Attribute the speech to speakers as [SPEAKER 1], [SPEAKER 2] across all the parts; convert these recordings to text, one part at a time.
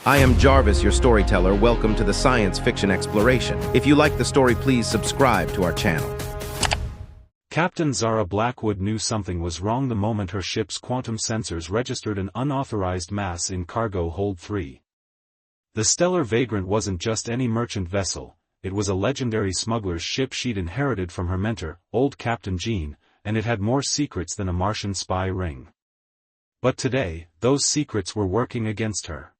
[SPEAKER 1] I am Jarvis, your storyteller. Welcome to the Science Fiction Exploration. If you like the story, please subscribe to our channel.
[SPEAKER 2] Captain Zara Blackwood knew something was wrong the moment her ship's quantum sensors registered an unauthorized mass in cargo hold 3. The Stellar Vagrant wasn't just any merchant vessel, it was a legendary smuggler's ship she'd inherited from her mentor, old Captain Jean, and it had more secrets than a Martian spy ring. But today, those secrets were working against her.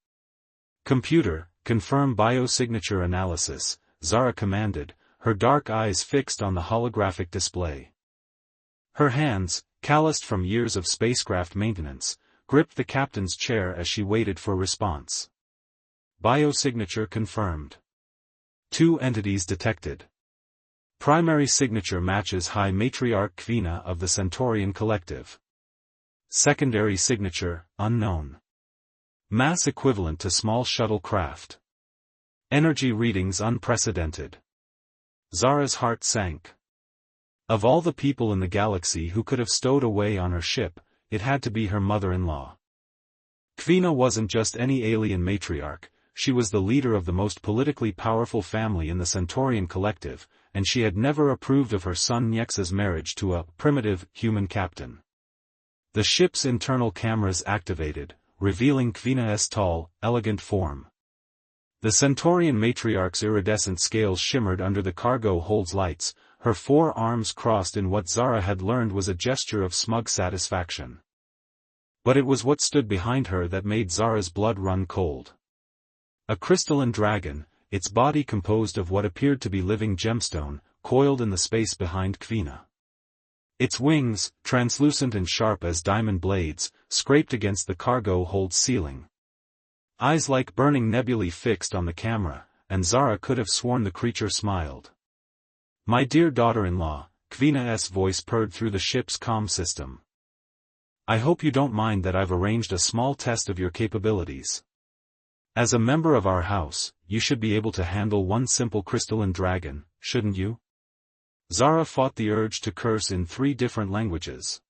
[SPEAKER 2] "Computer, confirm biosignature analysis," Zara commanded, her dark eyes fixed on the holographic display. Her hands, calloused from years of spacecraft maintenance, gripped the captain's chair as she waited for response. Biosignature confirmed. 2 entities detected. Primary signature matches High Matriarch Kvina of the Centaurian Collective. Secondary signature, unknown. Mass equivalent to small shuttle craft. Energy readings unprecedented. Zara's heart sank. Of all the people in the galaxy who could have stowed away on her ship, it had to be her mother-in-law. Kvina wasn't just any alien matriarch, she was the leader of the most politically powerful family in the Centaurian Collective, and she had never approved of her son Nyx's marriage to a primitive, human captain. The ship's internal cameras activated, revealing Kvina's tall, elegant form. The Centaurian matriarch's iridescent scales shimmered under the cargo hold's lights, her 4 arms crossed in what Zara had learned was a gesture of smug satisfaction. But it was what stood behind her that made Zara's blood run cold. A crystalline dragon, its body composed of what appeared to be living gemstone, coiled in the space behind Kvina. Its wings, translucent and sharp as diamond blades, scraped against the cargo hold ceiling. Eyes like burning nebulae fixed on the camera, and Zara could have sworn the creature smiled. "My dear daughter-in-law," Kvina's voice purred through the ship's comm system. "I hope you don't mind that I've arranged a small test of your capabilities. As a member of our house, you should be able to handle one simple crystalline dragon, shouldn't you?" Zara fought the urge to curse in 3 different languages.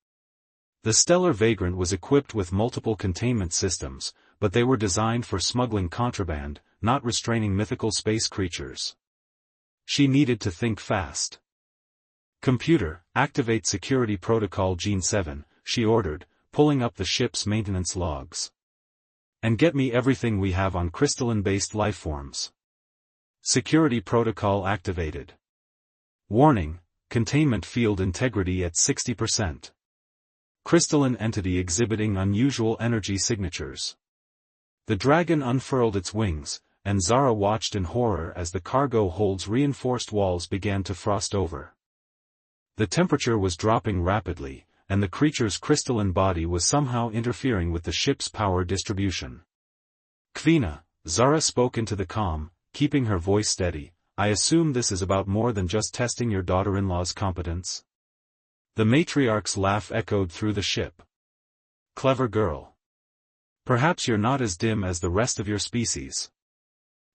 [SPEAKER 2] The Stellar Vagrant was equipped with multiple containment systems, but they were designed for smuggling contraband, not restraining mythical space creatures. She needed to think fast. "Computer, activate Security Protocol Gene 7, she ordered, pulling up the ship's maintenance logs. "And get me everything we have on crystalline-based lifeforms." Security Protocol activated. Warning, containment field integrity at 60%. Crystalline entity exhibiting unusual energy signatures. The dragon unfurled its wings, and Zara watched in horror as the cargo hold's reinforced walls began to frost over. The temperature was dropping rapidly, and the creature's crystalline body was somehow interfering with the ship's power distribution. "Kvina," Zara spoke into the comm, keeping her voice steady, "I assume this is about more than just testing your daughter-in-law's competence?" The matriarch's laugh echoed through the ship. "Clever girl. Perhaps you're not as dim as the rest of your species.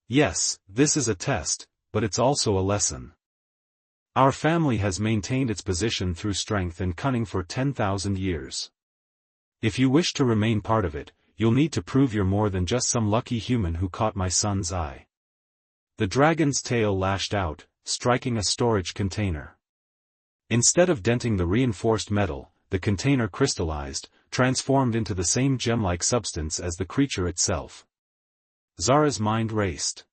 [SPEAKER 2] Yes, this is a test, but it's also a lesson. Our family has maintained its position through strength and cunning for 10,000 years. If you wish to remain part of it, you'll need to prove you're more than just some lucky human who caught my son's eye." The dragon's tail lashed out, striking a storage container. Instead of denting the reinforced metal, the container crystallized, transformed into the same gem-like substance as the creature itself. Zara's mind raced.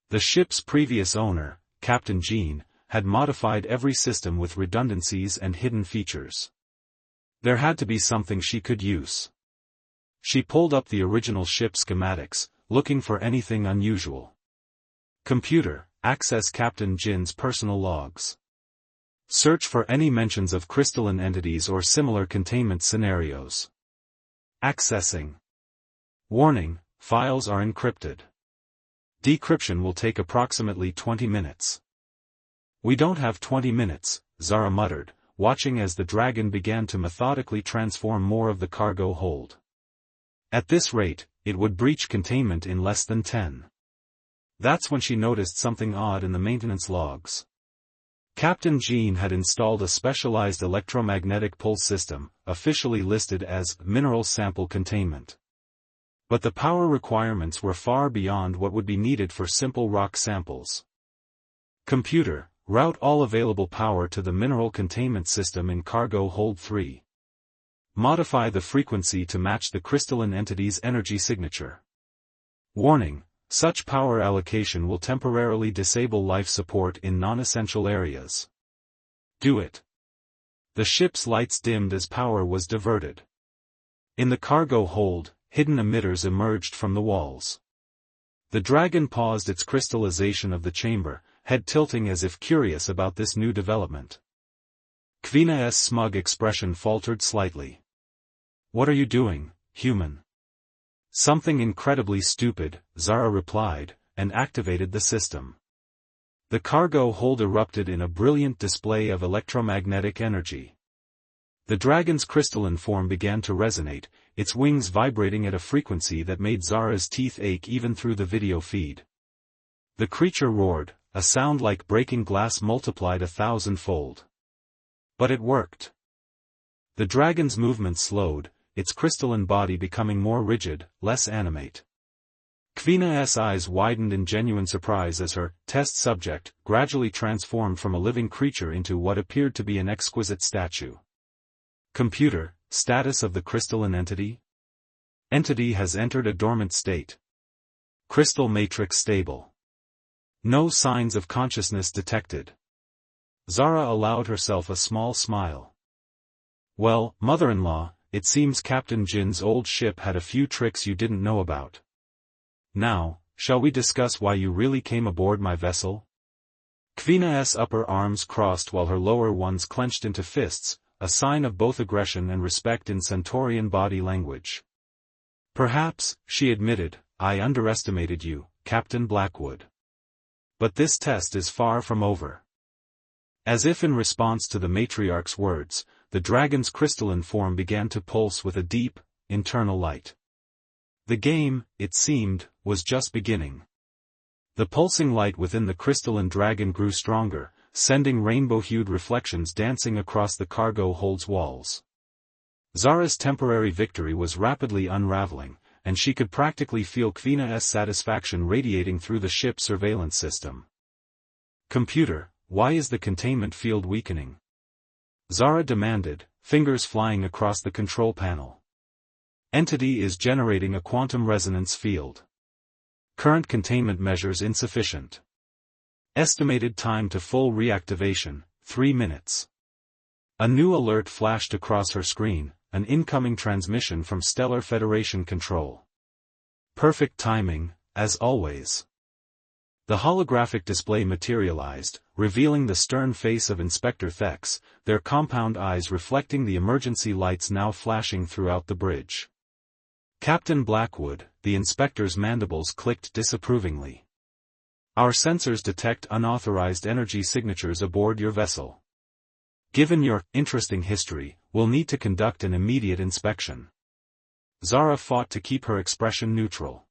[SPEAKER 2] The ship's previous owner, Captain Jean, had modified every system with redundancies and hidden features. There had to be something she could use. She pulled up the original ship schematics, looking for anything unusual. "Computer, access Captain Jin's personal logs. Search for any mentions of crystalline entities or similar containment scenarios." Accessing. Warning, files are encrypted. Decryption will take approximately 20 minutes. "We don't have 20 minutes, Zara muttered, watching as the dragon began to methodically transform more of the cargo hold. At this rate, it would breach containment in less than 10. That's when she noticed something odd in the maintenance logs. Captain Jean had installed a specialized electromagnetic pulse system, officially listed as mineral sample containment. But the power requirements were far beyond what would be needed for simple rock samples. Computer, route all available power to the mineral containment system in cargo hold 3. Modify the frequency to match the crystalline entity's energy signature. Warning, such power allocation will temporarily disable life support in non-essential areas. Do it. The ship's lights dimmed as power was diverted. In the cargo hold, hidden emitters emerged from the walls. The dragon paused its crystallization of the chamber, head tilting as if curious about this new development. Kvina's smug expression faltered slightly. "What are you doing, human?" "Something incredibly stupid," Zara replied, and activated the system. The cargo hold erupted in a brilliant display of electromagnetic energy. The dragon's crystalline form began to resonate, its wings vibrating at a frequency that made Zara's teeth ache even through the video feed. The creature roared, a sound like breaking glass multiplied 1,000-fold. But it worked. The dragon's movement slowed, its crystalline body becoming more rigid, less animate. Kvina's eyes widened in genuine surprise as her test subject gradually transformed from a living creature into what appeared to be an exquisite statue. Computer, status of the crystalline entity? Entity has entered a dormant state. Crystal matrix stable. No signs of consciousness detected. Zara allowed herself a small smile. "Well, mother-in-law, it seems Captain Jin's old ship had a few tricks you didn't know about. Now, shall we discuss why you really came aboard my vessel?" Kvina's upper arms crossed while her lower ones clenched into fists, a sign of both aggression and respect in Centaurian body language. "Perhaps," she admitted, "I underestimated you, Captain Blackwood. But this test is far from over." As if in response to the matriarch's words, the dragon's crystalline form began to pulse with a deep, internal light. The game, it seemed, was just beginning. The pulsing light within the crystalline dragon grew stronger, sending rainbow-hued reflections dancing across the cargo hold's walls. Zara's temporary victory was rapidly unraveling, and she could practically feel Kvina's satisfaction radiating through the ship's surveillance system. "Computer, why is the containment field weakening?" Zara demanded, fingers flying across the control panel. "Entity is generating a quantum resonance field. Current containment measures insufficient. Estimated time to full reactivation, 3 minutes. A new alert flashed across her screen, an incoming transmission from Stellar Federation Control. Perfect timing, as always. The holographic display materialized, revealing the stern face of Inspector Thex, their compound eyes reflecting the emergency lights now flashing throughout the bridge. "Captain Blackwood," the inspector's mandibles clicked disapprovingly. "Our sensors detect unauthorized energy signatures aboard your vessel. Given your interesting history, we'll need to conduct an immediate inspection." Zara fought to keep her expression neutral.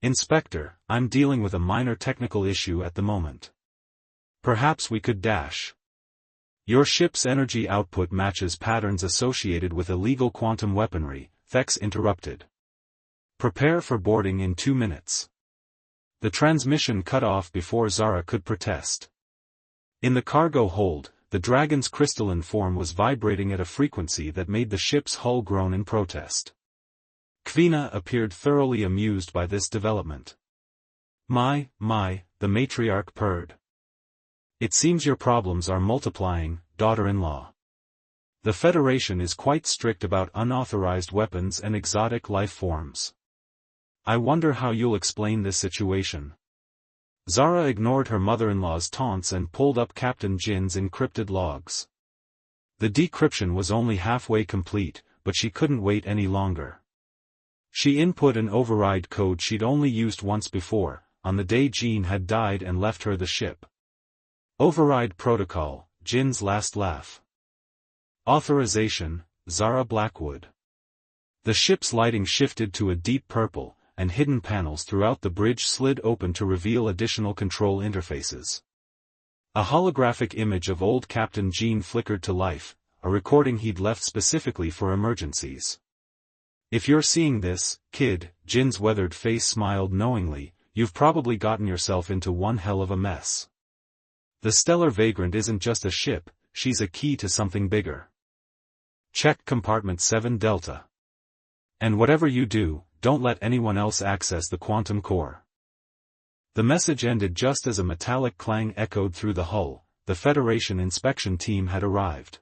[SPEAKER 2] "Inspector, I'm dealing with a minor technical issue at the moment. Perhaps we could dash. Your ship's energy output matches patterns associated with illegal quantum weaponry," Thex interrupted. "Prepare for boarding in 2 minutes." The transmission cut off before Zara could protest. In the cargo hold, the dragon's crystalline form was vibrating at a frequency that made the ship's hull groan in protest. Kvina appeared thoroughly amused by this development. My, the matriarch purred. "It seems your problems are multiplying, daughter-in-law. The Federation is quite strict about unauthorized weapons and exotic life forms. I wonder how you'll explain this situation." Zara ignored her mother-in-law's taunts and pulled up Captain Jin's encrypted logs. The decryption was only halfway complete, but she couldn't wait any longer. She input an override code she'd only used once before, on the day Jean had died and left her the ship. Override protocol, Jin's last laugh. Authorization, Zara Blackwood. The ship's lighting shifted to a deep purple, and hidden panels throughout the bridge slid open to reveal additional control interfaces. A holographic image of old Captain Jean flickered to life, a recording he'd left specifically for emergencies. If you're seeing this, kid, Jin's weathered face smiled knowingly, you've probably gotten yourself into one hell of a mess. The stellar vagrant isn't just a ship, she's a key to something bigger. Check compartment 7 Delta. And whatever you do, don't let anyone else access the quantum core. The message ended just as a metallic clang echoed through the hull. The Federation inspection team had arrived.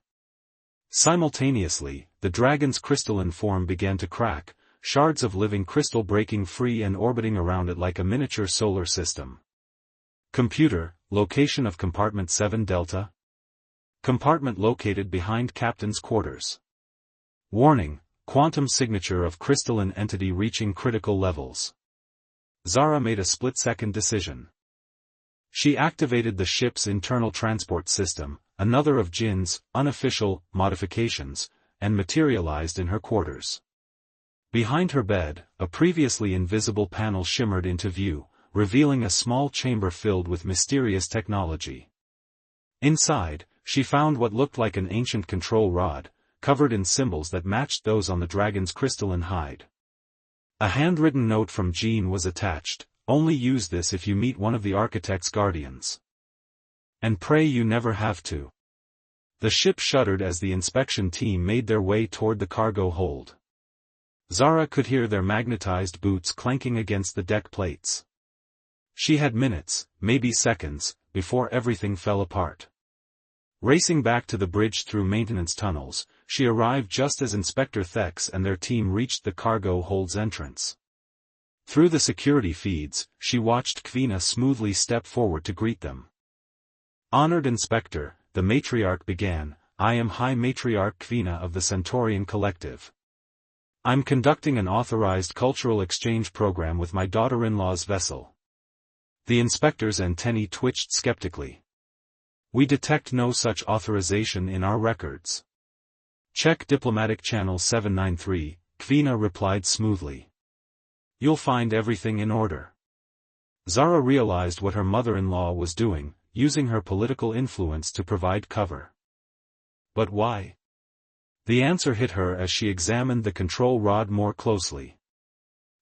[SPEAKER 2] Simultaneously, the dragon's crystalline form began to crack, shards of living crystal breaking free and orbiting around it like a miniature solar system. Computer, location of compartment 7 Delta. Compartment located behind captain's quarters. Warning, quantum signature of crystalline entity reaching critical levels. Zara made a split-second decision. She activated the ship's internal transport system, another of Jin's unofficial modifications, and materialized in her quarters. Behind her bed, a previously invisible panel shimmered into view, revealing a small chamber filled with mysterious technology. Inside, she found what looked like an ancient control rod, covered in symbols that matched those on the dragon's crystalline hide. A handwritten note from Jean was attached. Only use this if you meet one of the architect's guardians. And pray you never have to. The ship shuddered as the inspection team made their way toward the cargo hold. Zara could hear their magnetized boots clanking against the deck plates. She had minutes, maybe seconds, before everything fell apart. Racing back to the bridge through maintenance tunnels, she arrived just as Inspector Thex and their team reached the cargo hold's entrance. Through the security feeds, she watched Kvina smoothly step forward to greet them. Honored Inspector, the matriarch began, I am High Matriarch Kvina of the Centaurian Collective. I'm conducting an authorized cultural exchange program with my daughter-in-law's vessel. The inspector's antennae twitched skeptically. We detect no such authorization in our records. Check Diplomatic Channel 793, Kvina replied smoothly. You'll find everything in order. Zara realized what her mother-in-law was doing, using her political influence to provide cover. But why? The answer hit her as she examined the control rod more closely.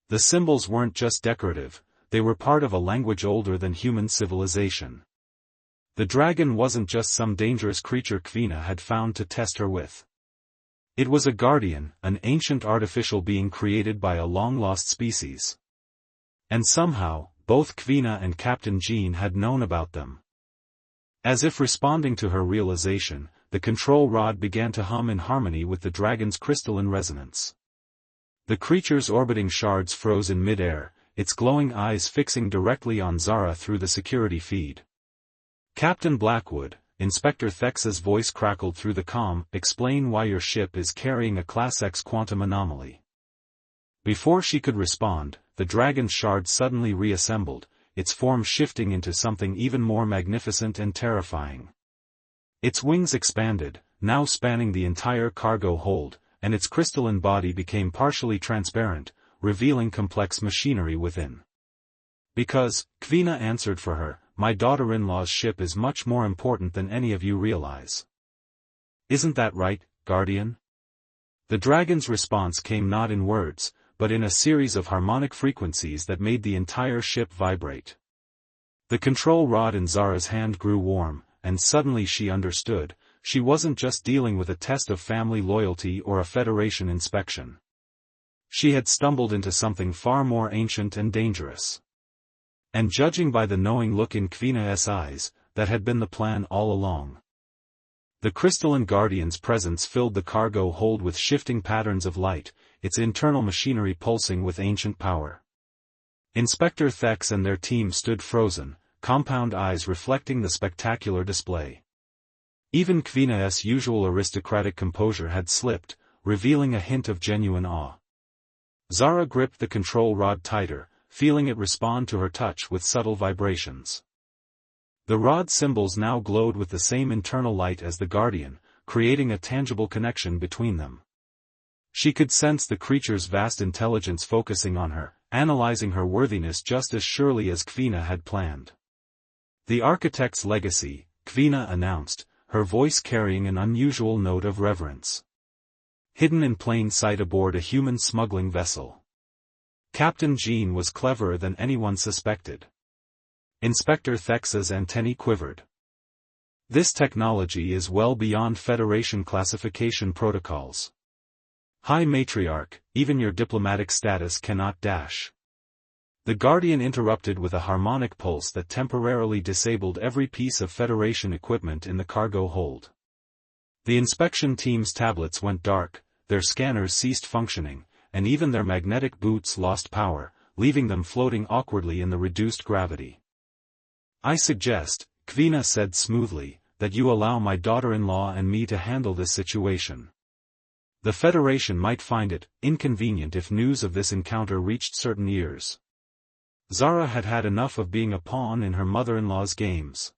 [SPEAKER 2] The symbols weren't just decorative, they were part of a language older than human civilization. The dragon wasn't just some dangerous creature Kvina had found to test her with. It was a guardian, an ancient artificial being created by a long-lost species. And somehow, both Kvina and Captain Jean had known about them. As if responding to her realization, the control rod began to hum in harmony with the dragon's crystalline resonance. The creature's orbiting shards froze in mid-air, its glowing eyes fixing directly on Zara through the security feed. Captain Blackwood, Inspector Thex's voice crackled through the comm, explain why your ship is carrying a Class X quantum anomaly. Before she could respond, the dragon's shard suddenly reassembled, its form shifting into something even more magnificent and terrifying. Its wings expanded, now spanning the entire cargo hold, and its crystalline body became partially transparent, revealing complex machinery within. Because, Kvina answered for her, my daughter-in-law's ship is much more important than any of you realize. Isn't that right, Guardian? The dragon's response came not in words, but in a series of harmonic frequencies that made the entire ship vibrate. The control rod in Zara's hand grew warm, and suddenly she understood, she wasn't just dealing with a test of family loyalty or a Federation inspection. She had stumbled into something far more ancient and dangerous. And judging by the knowing look in Kvina's eyes, that had been the plan all along. The crystalline guardian's presence filled the cargo hold with shifting patterns of light, its internal machinery pulsing with ancient power. Inspector Thex and their team stood frozen, compound eyes reflecting the spectacular display. Even Kvina's usual aristocratic composure had slipped, revealing a hint of genuine awe. Zara gripped the control rod tighter, feeling it respond to her touch with subtle vibrations. The rod symbols now glowed with the same internal light as the Guardian, creating a tangible connection between them. She could sense the creature's vast intelligence focusing on her, analyzing her worthiness just as surely as Kvina had planned. The architect's legacy, Kvina announced, her voice carrying an unusual note of reverence. hidden in plain sight aboard a human smuggling vessel. Captain Jean was cleverer than anyone suspected. Inspector Thex's antennae quivered. This technology is well beyond Federation classification protocols. High Matriarch, even your diplomatic status cannot dash. The Guardian interrupted with a harmonic pulse that temporarily disabled every piece of Federation equipment in the cargo hold. The inspection team's tablets went dark, their scanners ceased functioning, and even their magnetic boots lost power, leaving them floating awkwardly in the reduced gravity. "I suggest," Kvina said smoothly, "that you allow my daughter-in-law and me to handle this situation. The Federation might find it inconvenient if news of this encounter reached certain ears." Zara had had enough of being a pawn in her mother-in-law's games.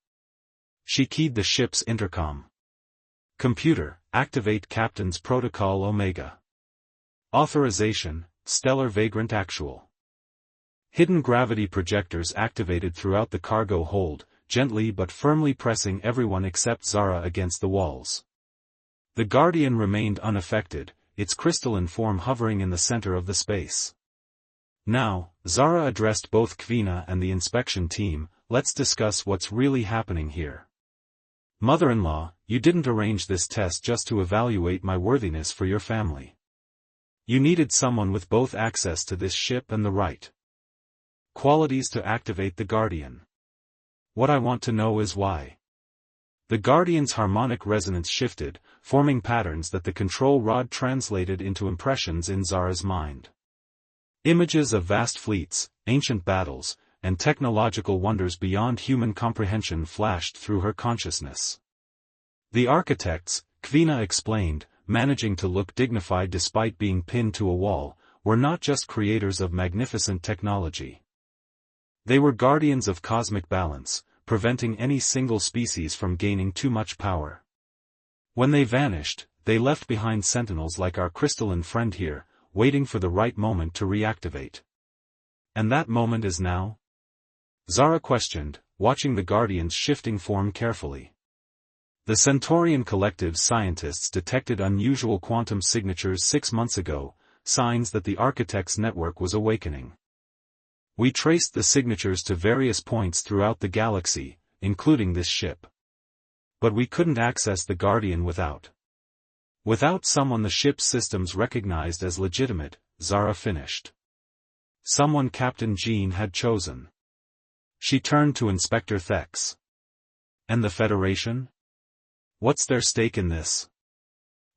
[SPEAKER 2] She keyed the ship's intercom. "Computer, activate Captain's Protocol Omega. Authorization, Stellar Vagrant Actual." Hidden gravity projectors activated throughout the cargo hold, gently but firmly pressing everyone except Zara against the walls. The Guardian remained unaffected, its crystalline form hovering in the center of the space. "Now," Zara addressed both Kvina and the inspection team, "let's discuss what's really happening here. Mother-in-law, you didn't arrange this test just to evaluate my worthiness for your family. You needed someone with both access to this ship and the right qualities to activate the Guardian. What I want to know is why." The Guardian's harmonic resonance shifted, forming patterns that the control rod translated into impressions in Zara's mind. Images of vast fleets, ancient battles, and technological wonders beyond human comprehension flashed through her consciousness. The architects, Kvina explained, managing to look dignified despite being pinned to a wall, were not just creators of magnificent technology. They were guardians of cosmic balance, preventing any single species from gaining too much power. When they vanished, they left behind sentinels like our crystalline friend here, waiting for the right moment to reactivate. "And that moment is now?" Zara questioned, watching the Guardian's shifting form carefully. The Centaurian Collective's scientists detected unusual quantum signatures 6 months ago, signs that the Architects' network was awakening. "We traced the signatures to various points throughout the galaxy, including this ship. But we couldn't access the Guardian without someone the ship's systems recognized as legitimate," Zara finished. "Someone Captain Jean had chosen." She turned to Inspector Thex. "And the Federation? What's their stake in this?"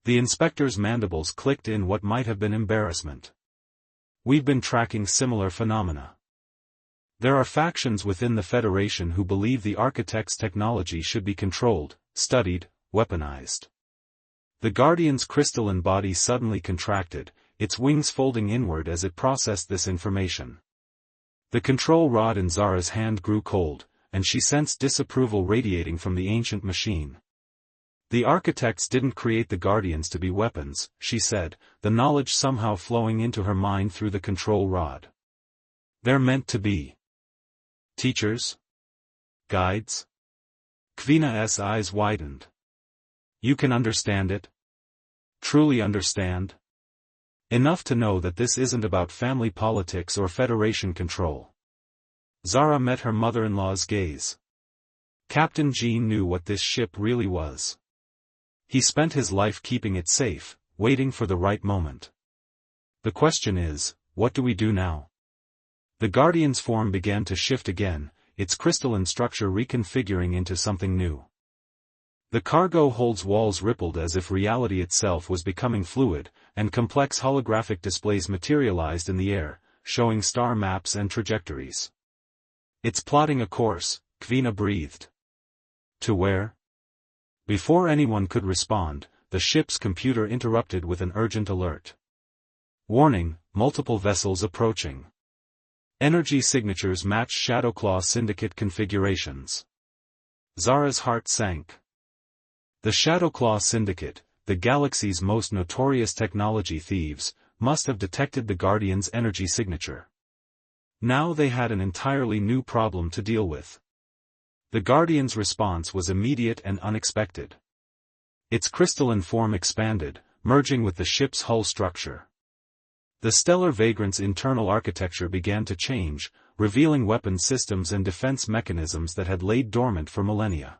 [SPEAKER 2] The inspector's mandibles clicked in what might have been embarrassment. "We've been tracking similar phenomena. There are factions within the Federation who believe the Architect's technology should be controlled, studied, weaponized." The Guardian's crystalline body suddenly contracted, its wings folding inward as it processed this information. The control rod in Zara's hand grew cold, and she sensed disapproval radiating from the ancient machine. "The Architects didn't create the Guardians to be weapons," she said, the knowledge somehow flowing into her mind through the control rod. "They're meant to be teachers? Guides?" Kvina's eyes widened. "You can understand it? Truly understand? Enough to know that this isn't about family politics or Federation control." Zara met her mother-in-law's gaze. Captain Jean knew what this ship really was. He spent his life keeping it safe, waiting for the right moment. "The question is, what do we do now?" The Guardian's form began to shift again, its crystalline structure reconfiguring into something new. The cargo hold's walls rippled as if reality itself was becoming fluid, and complex holographic displays materialized in the air, showing star maps and trajectories. "It's plotting a course," Kvina breathed. "To where?" Before anyone could respond, the ship's computer interrupted with an urgent alert. "Warning, multiple vessels approaching. Energy signatures match Shadowclaw Syndicate configurations." Zara's heart sank. The Shadowclaw Syndicate, the galaxy's most notorious technology thieves, must have detected the Guardian's energy signature. Now they had an entirely new problem to deal with. The Guardian's response was immediate and unexpected. Its crystalline form expanded, merging with the ship's hull structure. The stellar vagrant's internal architecture began to change, revealing weapon systems and defense mechanisms that had laid dormant for millennia.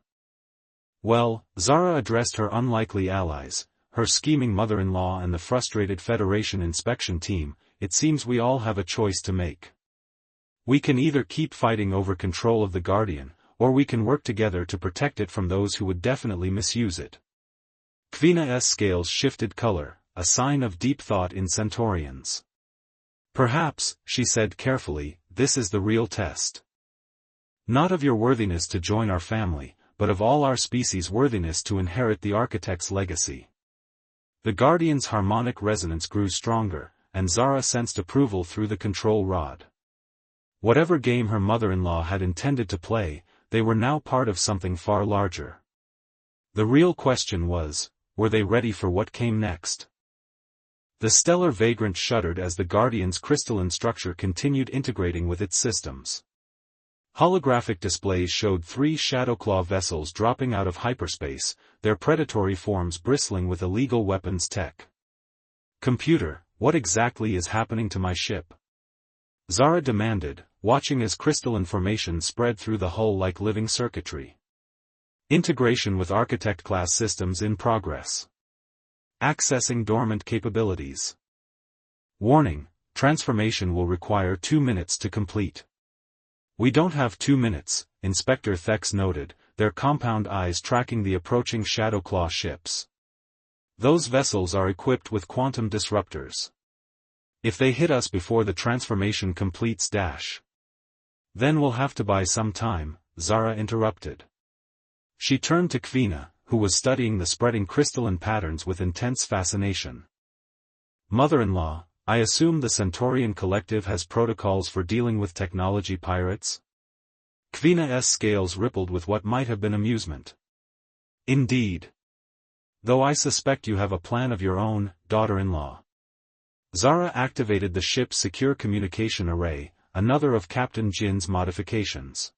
[SPEAKER 2] Well, Zara addressed her unlikely allies, her scheming mother-in-law and the frustrated Federation inspection team. It seems we all have a choice to make. We can either keep fighting over control of the Guardian, or we can work together to protect it from those who would definitely misuse it. Kvina's scales shifted color, a sign of deep thought in Centaurians. Perhaps, she said carefully, this is the real test. Not of your worthiness to join our family, but of all our species' worthiness to inherit the Architect's legacy. The Guardian's harmonic resonance grew stronger, and Zara sensed approval through the control rod. Whatever game her mother-in-law had intended to play, they were now part of something far larger. The real question was, were they ready for what came next? The stellar vagrant shuddered as the Guardian's crystalline structure continued integrating with its systems. Holographic displays showed 3 Shadowclaw vessels dropping out of hyperspace, their predatory forms bristling with illegal weapons tech. Computer, what exactly is happening to my ship? Zara demanded, watching as crystalline formation spread through the hull like living circuitry. Integration with Architect-class systems in progress. Accessing dormant capabilities. Warning, transformation will require 2 minutes to complete. We don't have 2 minutes, Inspector Thex noted, their compound eyes tracking the approaching Shadowclaw ships. Those vessels are equipped with quantum disruptors. If they hit us before the transformation completes then we'll have to buy some time, Zara interrupted. She turned to Kvina, who was studying the spreading crystalline patterns with intense fascination. Mother-in-law, I assume the Centaurian Collective has protocols for dealing with technology pirates? Kvina's scales rippled with what might have been amusement. Indeed. Though I suspect you have a plan of your own, daughter-in-law. Zara activated the ship's secure communication array, another of Captain Jin's modifications.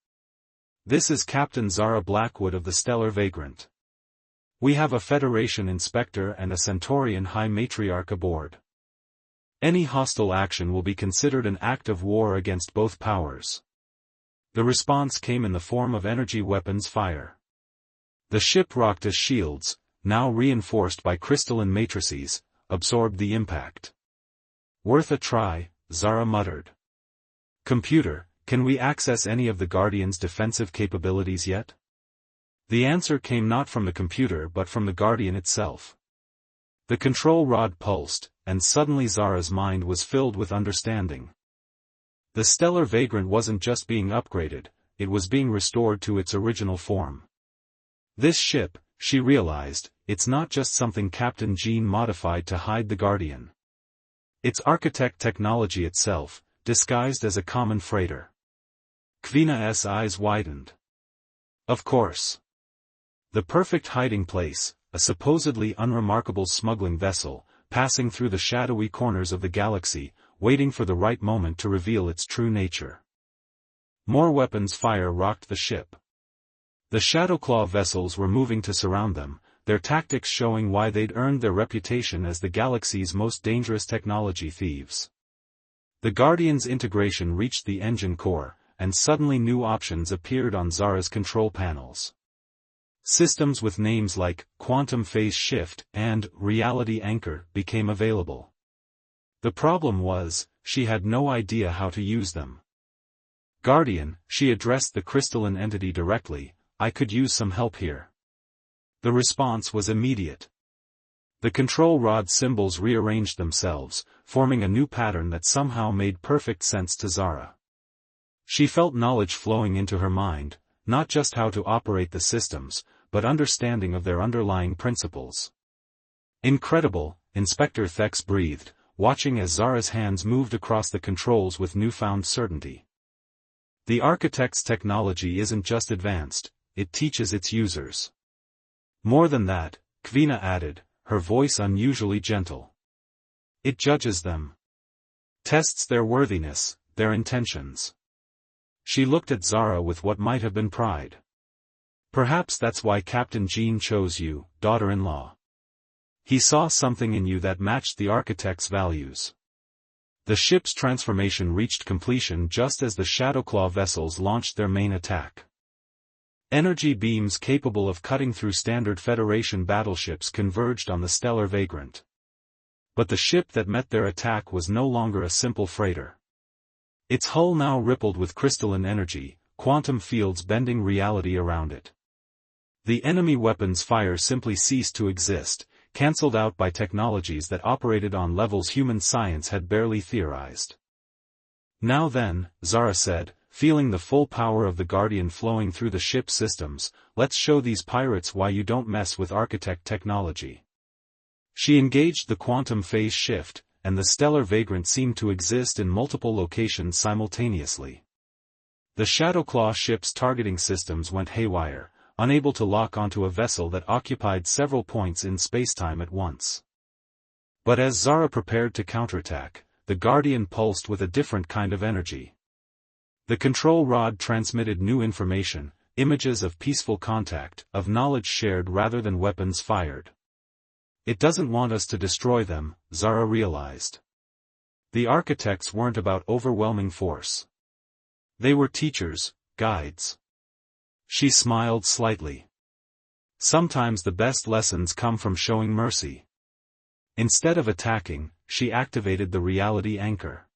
[SPEAKER 2] This is Captain Zara Blackwood of the Stellar Vagrant. We have a Federation inspector and a Centaurian High Matriarch aboard. Any hostile action will be considered an act of war against both powers. The response came in the form of energy weapons fire. The ship rocked as shields, now reinforced by crystalline matrices, absorbed the impact. Worth a try, Zara muttered. Computer, can we access any of the Guardian's defensive capabilities yet? The answer came not from the computer but from the Guardian itself. The control rod pulsed, and suddenly Zara's mind was filled with understanding. The Stellar Vagrant wasn't just being upgraded, it was being restored to its original form. This ship, she realized, it's not just something Captain Jean modified to hide the Guardian. It's Architect technology itself, disguised as a common freighter. Kvina's eyes widened. Of course. The perfect hiding place, a supposedly unremarkable smuggling vessel, passing through the shadowy corners of the galaxy, waiting for the right moment to reveal its true nature. More weapons fire rocked the ship. The Shadowclaw vessels were moving to surround them, their tactics showing why they'd earned their reputation as the galaxy's most dangerous technology thieves. The Guardian's integration reached the engine core, and suddenly new options appeared on Zara's control panels. Systems with names like Quantum Phase Shift and Reality Anchor became available. The problem was, she had no idea how to use them. Guardian, she addressed the crystalline entity directly, I could use some help here. The response was immediate. The control rod symbols rearranged themselves, forming a new pattern that somehow made perfect sense to Zara. She felt knowledge flowing into her mind, not just how to operate the systems, but understanding of their underlying principles. Incredible, Inspector Thex breathed, watching as Zara's hands moved across the controls with newfound certainty. The Architect's technology isn't just advanced, it teaches its users. More than that, Kvina added, her voice unusually gentle. It judges them. Tests their worthiness, their intentions. She looked at Zara with what might have been pride. Perhaps that's why Captain Jean chose you, daughter-in-law. He saw something in you that matched the architect's values. The ship's transformation reached completion just as the Shadowclaw vessels launched their main attack. Energy beams capable of cutting through standard Federation battleships converged on the stellar vagrant. But the ship that met their attack was no longer a simple freighter. Its hull now rippled with crystalline energy, quantum fields bending reality around it. The enemy weapons' fire simply ceased to exist, cancelled out by technologies that operated on levels human science had barely theorized. Now then, Zara said, feeling the full power of the Guardian flowing through the ship's systems, let's show these pirates why you don't mess with architect technology. She engaged the quantum phase shift, and the stellar vagrant seemed to exist in multiple locations simultaneously. The Shadowclaw ship's targeting systems went haywire, unable to lock onto a vessel that occupied several points in spacetime at once. But as Zara prepared to counterattack, the Guardian pulsed with a different kind of energy. The control rod transmitted new information, images of peaceful contact, of knowledge shared rather than weapons fired. It doesn't want us to destroy them, Zara realized. The architects weren't about overwhelming force. They were teachers, guides. She smiled slightly. Sometimes the best lessons come from showing mercy. Instead of attacking, she activated the reality anchor.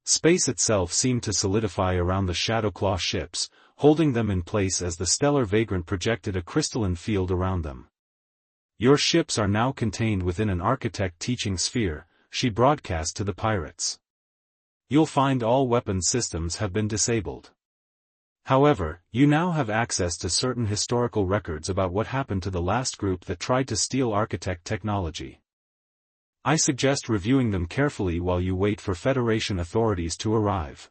[SPEAKER 2] Space itself seemed to solidify around the Shadowclaw ships, holding them in place as the stellar vagrant projected a crystalline field around them. Your ships are now contained within an architect teaching sphere, she broadcast to the pirates. You'll find all weapon systems have been disabled. However, you now have access to certain historical records about what happened to the last group that tried to steal architect technology. I suggest reviewing them carefully while you wait for Federation authorities to arrive.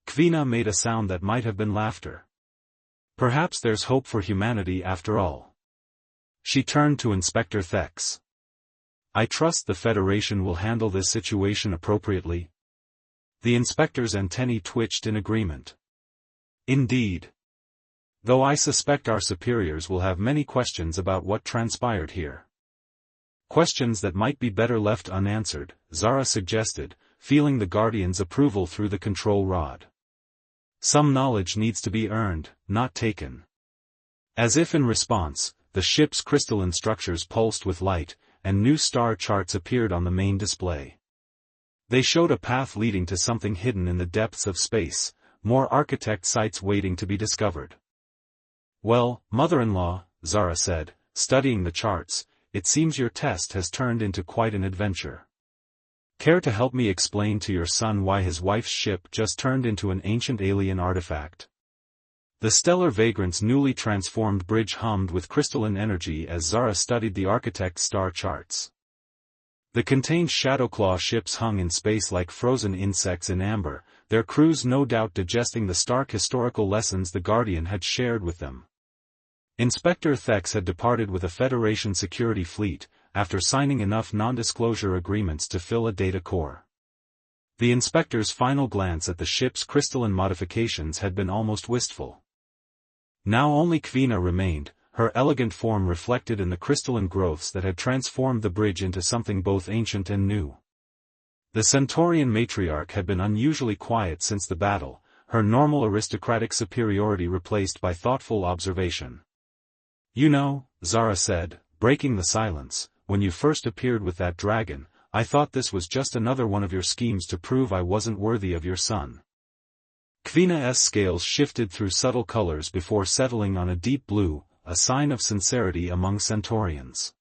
[SPEAKER 2] Kvina made a sound that might have been laughter. Perhaps there's hope for humanity after all. She turned to Inspector Thex. I trust the Federation will handle this situation appropriately. The inspector's antennae twitched in agreement. Indeed. Though I suspect our superiors will have many questions about what transpired here. Questions that might be better left unanswered, Zara suggested, feeling the Guardian's approval through the control rod. Some knowledge needs to be earned, not taken. As if in response, the ship's crystalline structures pulsed with light, and new star charts appeared on the main display. They showed a path leading to something hidden in the depths of space, more architect sites waiting to be discovered. Well, mother-in-law, Zara said, studying the charts, it seems your test has turned into quite an adventure. Care to help me explain to your son why his wife's ship just turned into an ancient alien artifact? The stellar vagrant's newly transformed bridge hummed with crystalline energy as Zara studied the architect's star charts. The contained Shadowclaw ships hung in space like frozen insects in amber, their crews no doubt digesting the stark historical lessons the Guardian had shared with them. Inspector Thex had departed with a Federation security fleet, after signing enough non-disclosure agreements to fill a data core. The inspector's final glance at the ship's crystalline modifications had been almost wistful. Now only Kvina remained, her elegant form reflected in the crystalline growths that had transformed the bridge into something both ancient and new. The Centaurian matriarch had been unusually quiet since the battle, her normal aristocratic superiority replaced by thoughtful observation. You know, Zara said, breaking the silence, when you first appeared with that dragon, I thought this was just another one of your schemes to prove I wasn't worthy of your son. Kvina's scales shifted through subtle colors before settling on a deep blue, a sign of sincerity among Centaurians.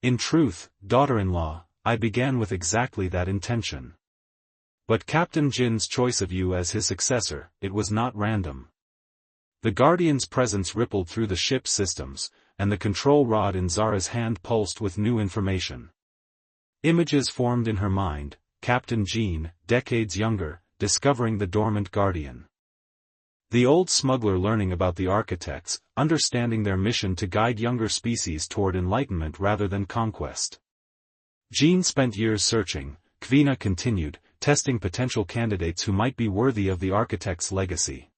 [SPEAKER 2] In truth, daughter-in-law, I began with exactly that intention. But Captain Jin's choice of you as his successor, it was not random. The Guardian's presence rippled through the ship's systems, and the control rod in Zara's hand pulsed with new information. Images formed in her mind, Captain Jin, decades younger, discovering the dormant Guardian. The old smuggler learning about the architects, understanding their mission to guide younger species toward enlightenment rather than conquest. Jin spent years searching, Kvina continued, testing potential candidates who might be worthy of the architect's legacy.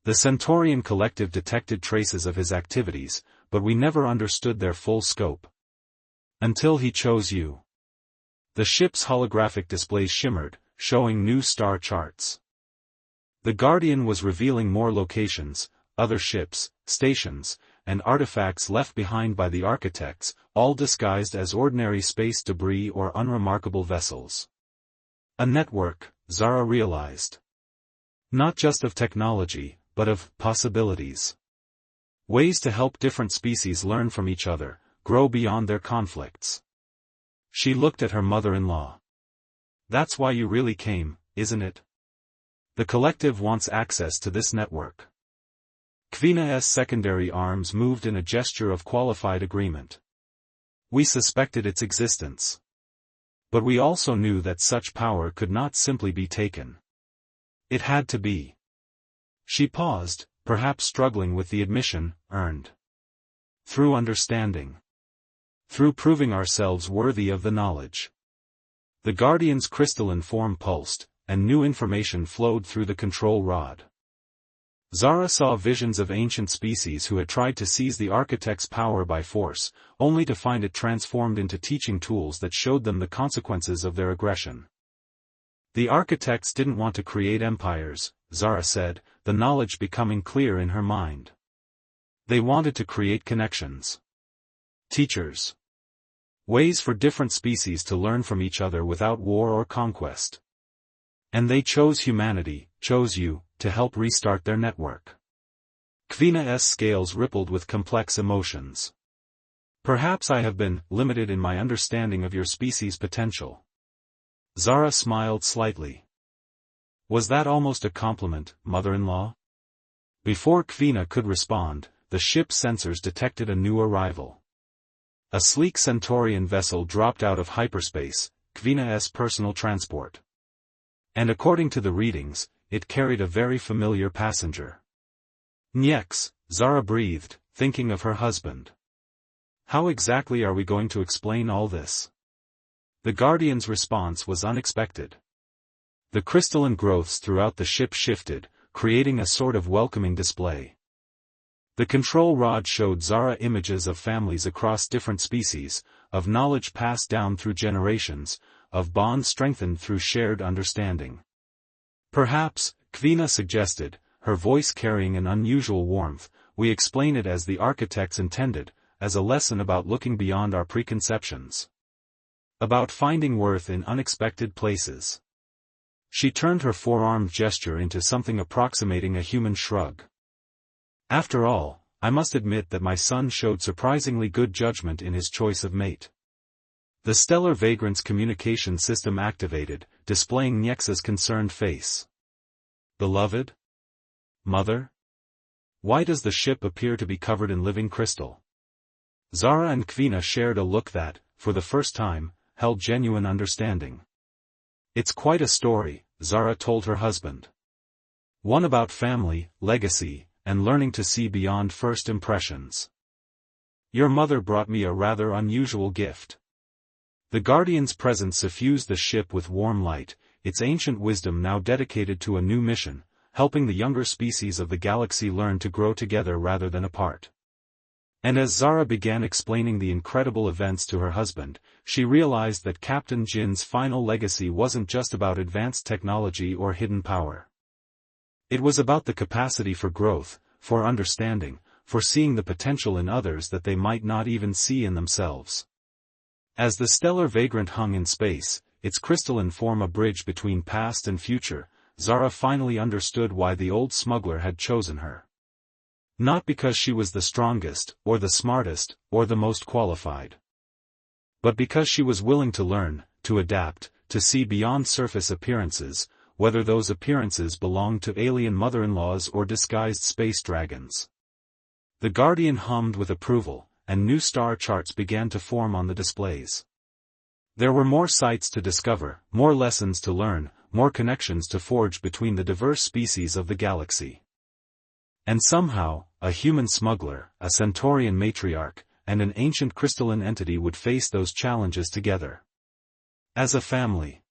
[SPEAKER 2] The Centaurian collective detected traces of his activities, but we never understood their full scope. Until he chose you. The ship's holographic display shimmered, showing new star charts. The Guardian was revealing more locations, other ships, stations, and artifacts left behind by the architects, all disguised as ordinary space debris or unremarkable vessels. A network, Zara realized. Not just of technology, but of possibilities. Ways to help different species learn from each other, grow beyond their conflicts. She looked at her mother-in-law. That's why you really came, isn't it? The collective wants access to this network. Kvina's secondary arms moved in a gesture of qualified agreement. We suspected its existence. But we also knew that such power could not simply be taken. It had to be. She paused, perhaps struggling with the admission, earned. Through understanding. Through proving ourselves worthy of the knowledge. The Guardian's crystalline form pulsed, and new information flowed through the control rod. Zara saw visions of ancient species who had tried to seize the architect's power by force, only to find it transformed into teaching tools that showed them the consequences of their aggression. The architects didn't want to create empires, Zara said, the knowledge becoming clear in her mind. They wanted to create connections. Teachers. Ways for different species to learn from each other without war or conquest. And they chose humanity, chose you, to help restart their network. Kvina's scales rippled with complex emotions. Perhaps I have been limited in my understanding of your species' potential. Zara smiled slightly. Was that almost a compliment, mother-in-law? Before Kvina could respond, the ship's sensors detected a new arrival. A sleek Centaurian vessel dropped out of hyperspace, Kvina's personal transport. And according to the readings, it carried a very familiar passenger. Nyx, Zara breathed, thinking of her husband. How exactly are we going to explain all this? The Guardian's response was unexpected. The crystalline growths throughout the ship shifted, creating a sort of welcoming display. The control rod showed Zara images of families across different species, of knowledge passed down through generations, of bonds strengthened through shared understanding. Perhaps, Kvina suggested, her voice carrying an unusual warmth, we explain it as the architects intended, as a lesson about looking beyond our preconceptions. About finding worth in unexpected places. She turned her forearmed gesture into something approximating a human shrug. After all, I must admit that my son showed surprisingly good judgment in his choice of mate. The stellar vagrant's communication system activated, displaying Nyx's concerned face. Beloved? Mother? Why does the ship appear to be covered in living crystal? Zara and Kvina shared a look that, for the first time, held genuine understanding. It's quite a story, Zara told her husband. One about family, legacy, and learning to see beyond first impressions. Your mother brought me a rather unusual gift. The Guardian's presence suffused the ship with warm light, its ancient wisdom now dedicated to a new mission, helping the younger species of the galaxy learn to grow together rather than apart. And as Zara began explaining the incredible events to her husband, she realized that Captain Jin's final legacy wasn't just about advanced technology or hidden power. It was about the capacity for growth, for understanding, for seeing the potential in others that they might not even see in themselves. As the stellar vagrant hung in space, its crystalline form a bridge between past and future, Zara finally understood why the old smuggler had chosen her. Not because she was the strongest, or the smartest, or the most qualified. But because she was willing to learn, to adapt, to see beyond surface appearances, whether those appearances belonged to alien mother-in-laws or disguised space dragons. The Guardian hummed with approval, and new star charts began to form on the displays. There were more sights to discover, more lessons to learn, more connections to forge between the diverse species of the galaxy. And somehow, a human smuggler, a Centaurian matriarch, and an ancient crystalline entity would face those challenges together. As a family.